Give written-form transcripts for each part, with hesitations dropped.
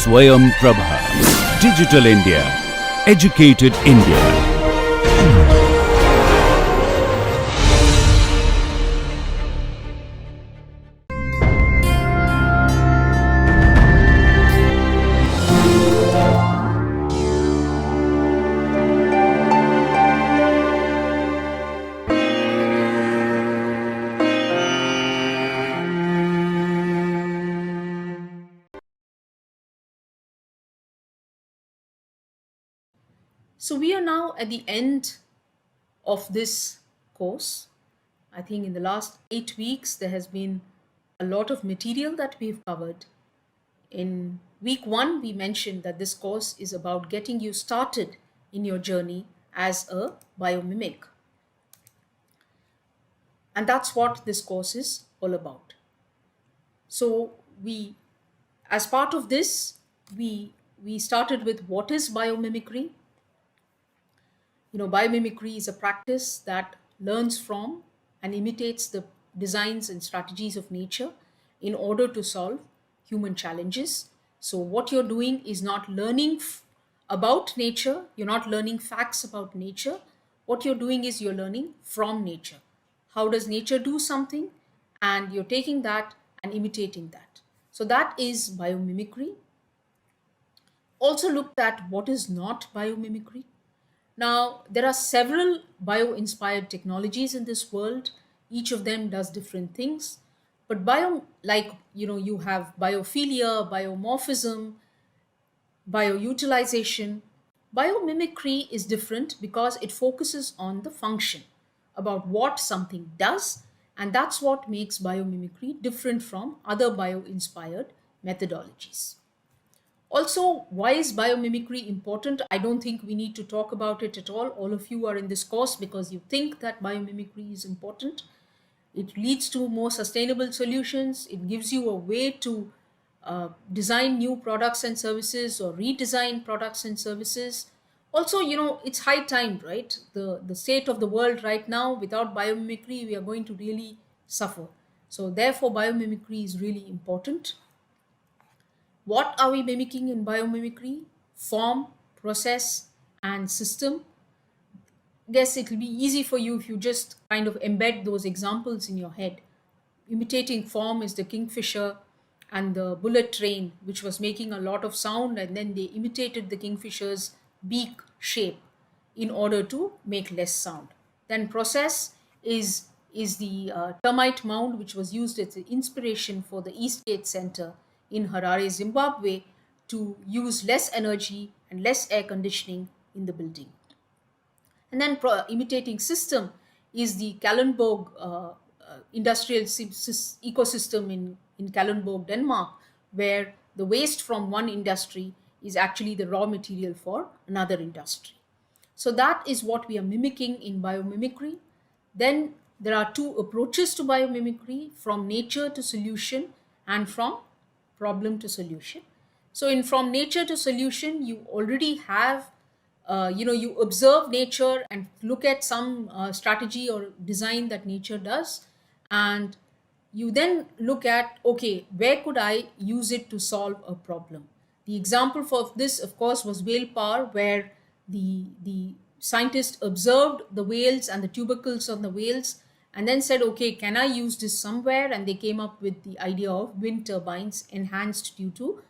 Swayam Prabha. Digital India. Educated India. So we are now at the end of this course. I think in the last 8 weeks, there has been a lot of material that we've covered. In week one, we mentioned that this course is about getting you started in your journey as a biomimic. And that's what this course is all about. So we, as part of this, we started with what is biomimicry. Biomimicry is a practice that learns from and imitates the designs and strategies of nature in order to solve human challenges. So, what you're doing is not learning about nature, you're not learning facts about nature. What you're doing is you're learning from nature. How does nature do something? And you're taking that and imitating that. So, that is biomimicry. Also, looked at what is not biomimicry. Now, there are several bio inspired technologies in this world. Each of them does different things. But you have biophilia, biomorphism, bioutilization. Biomimicry is different because it focuses on the function, about what something does, and that's what makes biomimicry different from other bio inspired methodologies. Also, why is biomimicry important? I don't think we need to talk about it at all. All of you are in this course because you think that biomimicry is important. It leads to more sustainable solutions. It gives you a way to design new products and services or redesign products and services. Also, it's high time, right? The state of the world right now, without biomimicry, we are going to really suffer. So, therefore, biomimicry is really important. What are we mimicking in biomimicry? Form, process, and system. Guess it will be easy for you if you just kind of embed those examples in your head. Imitating form is the kingfisher and the bullet train, which was making a lot of sound, and then they imitated the kingfisher's beak shape in order to make less sound. Then process is the termite mound, which was used as the inspiration for the Eastgate Center in Harare, Zimbabwe, to use less energy and less air conditioning in the building. And then imitating system is the Kalundborg industrial ecosystem in Kalundborg, Denmark, where the waste from one industry is actually the raw material for another industry. So that is what we are mimicking in biomimicry. Then there are two approaches to biomimicry, from nature to solution and from problem to solution. So in from nature to solution, you already have you observe nature and look at some strategy or design that nature does, and you then look at, okay, where could I use it to solve a problem? The example for this, of course, was whale power, where the scientist observed the whales and the tubercles on the whales and then said, okay, can I use this somewhere? And they came up with the idea of wind turbines enhanced due to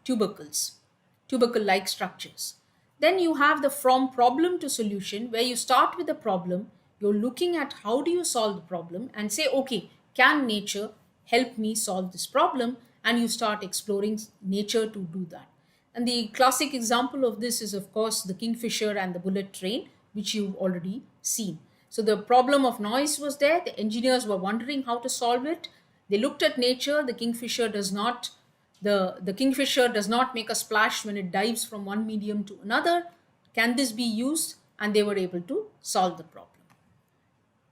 tubercle like structures. Then you have the from problem to solution, where you start with the problem, you're looking at how do you solve the problem and say, okay, can nature help me solve this problem? And you start exploring nature to do that. And the classic example of this is, of course, the kingfisher and the bullet train, which you've already seen. So the problem of noise was there. The engineers were wondering how to solve it. They looked at nature. The kingfisher does not make a splash when it dives from one medium to another. Can this be used? And they were able to solve the problem.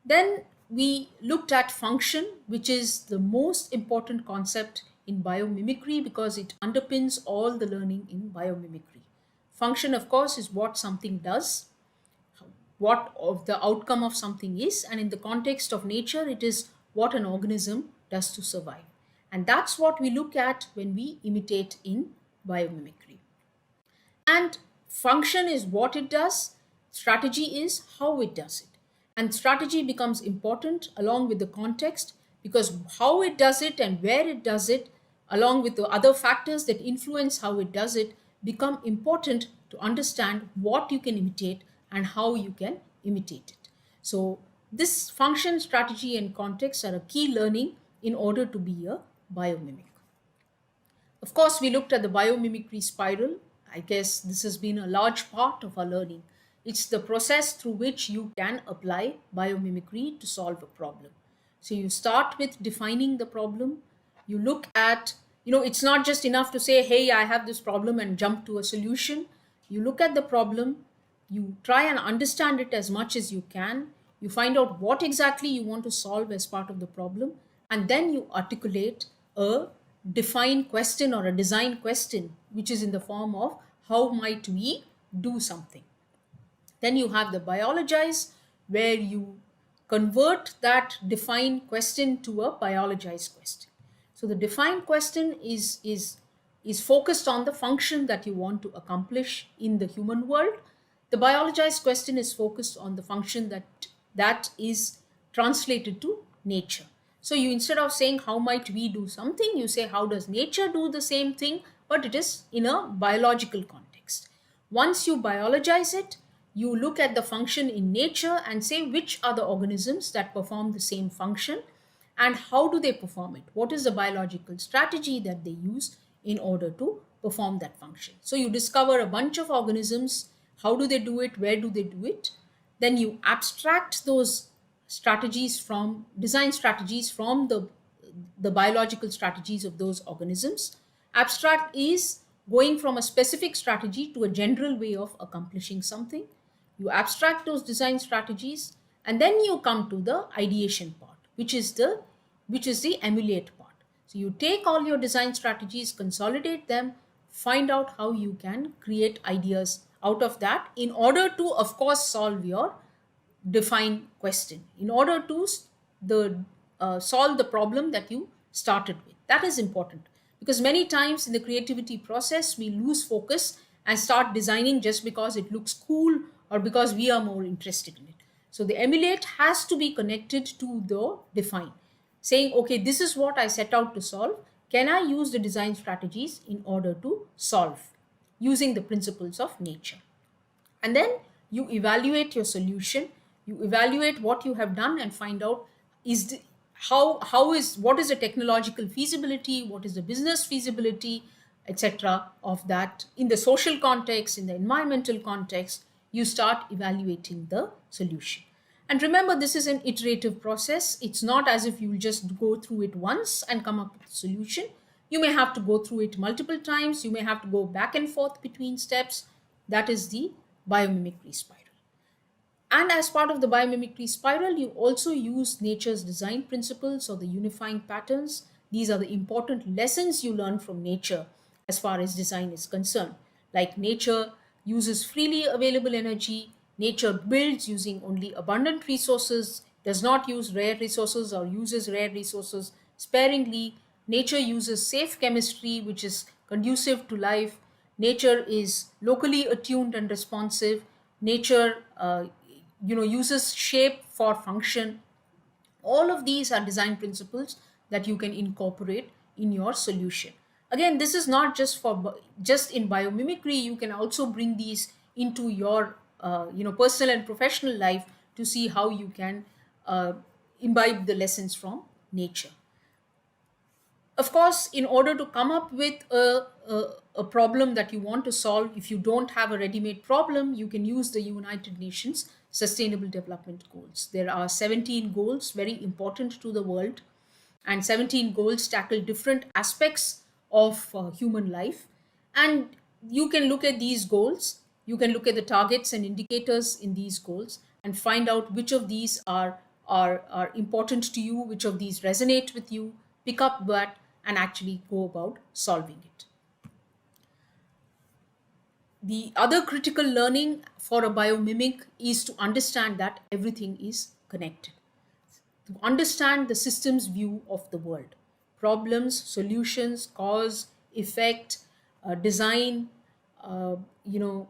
Then we looked at function, which is the most important concept in biomimicry because it underpins all the learning in biomimicry. Function, of course, is what something does, what of the outcome of something is, and in the context of nature, it is what an organism does to survive. And that's what we look at when we imitate in biomimicry. And function is what it does, strategy is how it does it. And strategy becomes important along with the context, because how it does it and where it does it, along with the other factors that influence how it does it, become important to understand what you can imitate and how you can imitate it. So, this function, strategy, and context are a key learning in order to be a biomimic. Of course, we looked at the biomimicry spiral. I guess this has been a large part of our learning. It's the process through which you can apply biomimicry to solve a problem. So you start with defining the problem. You look at, it's not just enough to say, hey, I have this problem and jump to a solution. You look at the problem, you try and understand it as much as you can. You find out what exactly you want to solve as part of the problem, and then you articulate a defined question or a design question, which is in the form of how might we do something. Then you have the biologize, where you convert that defined question to a biologized question. So the defined question is focused on the function that you want to accomplish in the human world. The biologized question is focused on the function that is translated to nature. So you, instead of saying how might we do something, you say how does nature do the same thing, but it is in a biological context. Once you biologize it, you look at the function in nature and say which are the organisms that perform the same function and how do they perform it. What is the biological strategy that they use in order to perform that function? So you discover a bunch of organisms. How do they do it? Where do they do it? Then you abstract those strategies from design strategies from the biological strategies of those organisms. Abstract is going from a specific strategy to a general way of accomplishing something. You abstract those design strategies, and then you come to the ideation part, which is the emulate part. So you take all your design strategies, consolidate them, find out how you can create ideas out of that in order to, of course, solve your define question, in order to the solve the problem that you started with. That is important, because many times in the creativity process we lose focus and start designing just because it looks cool or because we are more interested in it. So the emulate has to be connected to the define, saying, okay, this is what I set out to solve. Can I use the design strategies in order to solve using the principles of nature? And then you evaluate your solution, you evaluate what you have done and find out is the, how is what is the technological feasibility, what is the business feasibility, etc. of that. In the social context, in the environmental context, you start evaluating the solution. And remember, this is an iterative process. It's not as if you just go through it once and come up with a solution. You may have to go through it multiple times. You may have to go back and forth between steps. That is the biomimicry spiral. And as part of the biomimicry spiral, you also use nature's design principles or the unifying patterns. These are the important lessons you learn from nature as far as design is concerned. Like nature uses freely available energy, nature builds using only abundant resources, does not use rare resources or uses rare resources sparingly. Nature uses safe chemistry, which is conducive to life. Nature is locally attuned and responsive. Nature uses shape for function. All of these are design principles that you can incorporate in your solution. Again, this is not just in biomimicry. You can also bring these into your personal and professional life to see how you can imbibe the lessons from nature. Of course, in order to come up with a problem that you want to solve, if you don't have a ready-made problem, you can use the United Nations Sustainable Development Goals. There are 17 goals very important to the world, and 17 goals tackle different aspects of human life. And you can look at these goals, you can look at the targets and indicators in these goals and find out which of these are important to you, which of these resonate with you, pick up that and actually go about solving it. The other critical learning for a biomimic is to understand that everything is connected, to understand the system's view of the world, problems, solutions, cause, effect, design, uh, you know,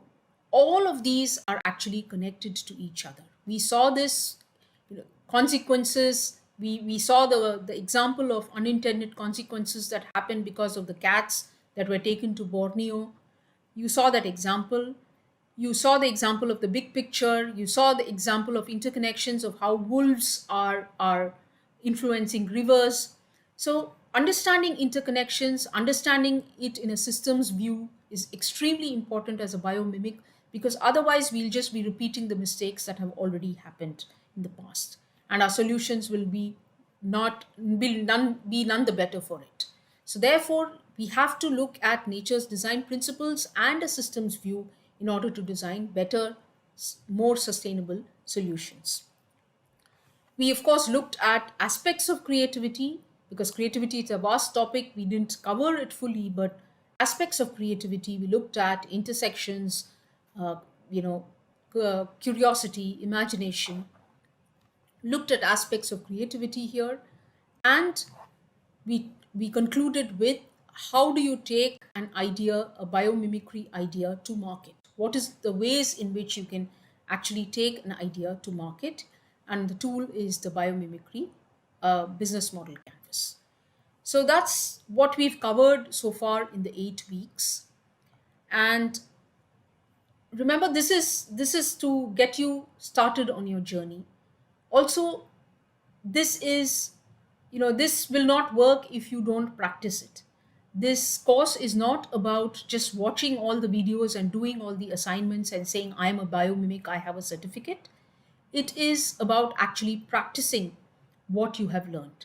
all of these are actually connected to each other. We saw this, consequences. We saw the example of unintended consequences that happened because of the cats that were taken to Borneo. You saw that example. You saw the example of the big picture. You saw the example of interconnections of how wolves are influencing rivers. So understanding interconnections, understanding it in a systems view is extremely important as a biomimic, because otherwise we'll just be repeating the mistakes that have already happened in the past, and our solutions will be not will none be none the better for it. So therefore, we have to look at nature's design principles and a systems view in order to design better, more sustainable solutions. We, of course, looked at aspects of creativity, because creativity is a vast topic. We didn't cover it fully, but aspects of creativity, we looked at intersections, uh, you know, curiosity, imagination, looked at aspects of creativity here, and we concluded with how do you take an idea, a biomimicry idea, to market? What is the ways in which you can actually take an idea to market? And the tool is the biomimicry business model canvas. So that's what we've covered so far in the 8 weeks. And remember, this is to get you started on your journey. Also, this is, this will not work if you don't practice it. This course is not about just watching all the videos and doing all the assignments and saying I am a biomimic, I have a certificate. It is about actually practicing what you have learned.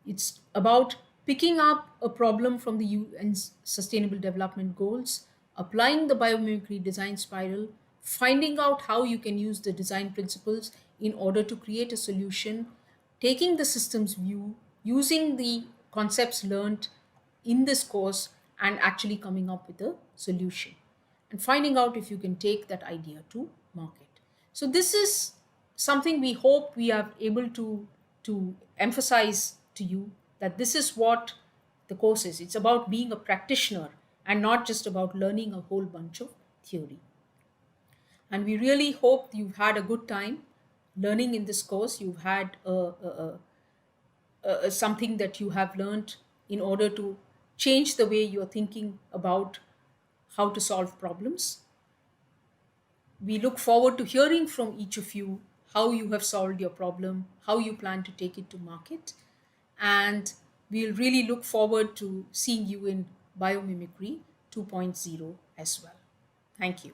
It's about picking up a problem from the UN's Sustainable Development Goals, applying the biomimicry design spiral, finding out how you can use the design principles in order to create a solution, taking the systems view, using the concepts learned in this course, and actually coming up with a solution, and finding out if you can take that idea to market. So this is something we hope we are able to emphasize to you, that this is what the course is. It's about being a practitioner and not just about learning a whole bunch of theory. And we really hope you've had a good time learning in this course. You've had something that you have learned in order to change the way you're thinking about how to solve problems. We look forward to hearing from each of you how you have solved your problem, how you plan to take it to market, and we'll really look forward to seeing you in Biomimicry 2.0 as well. Thank you.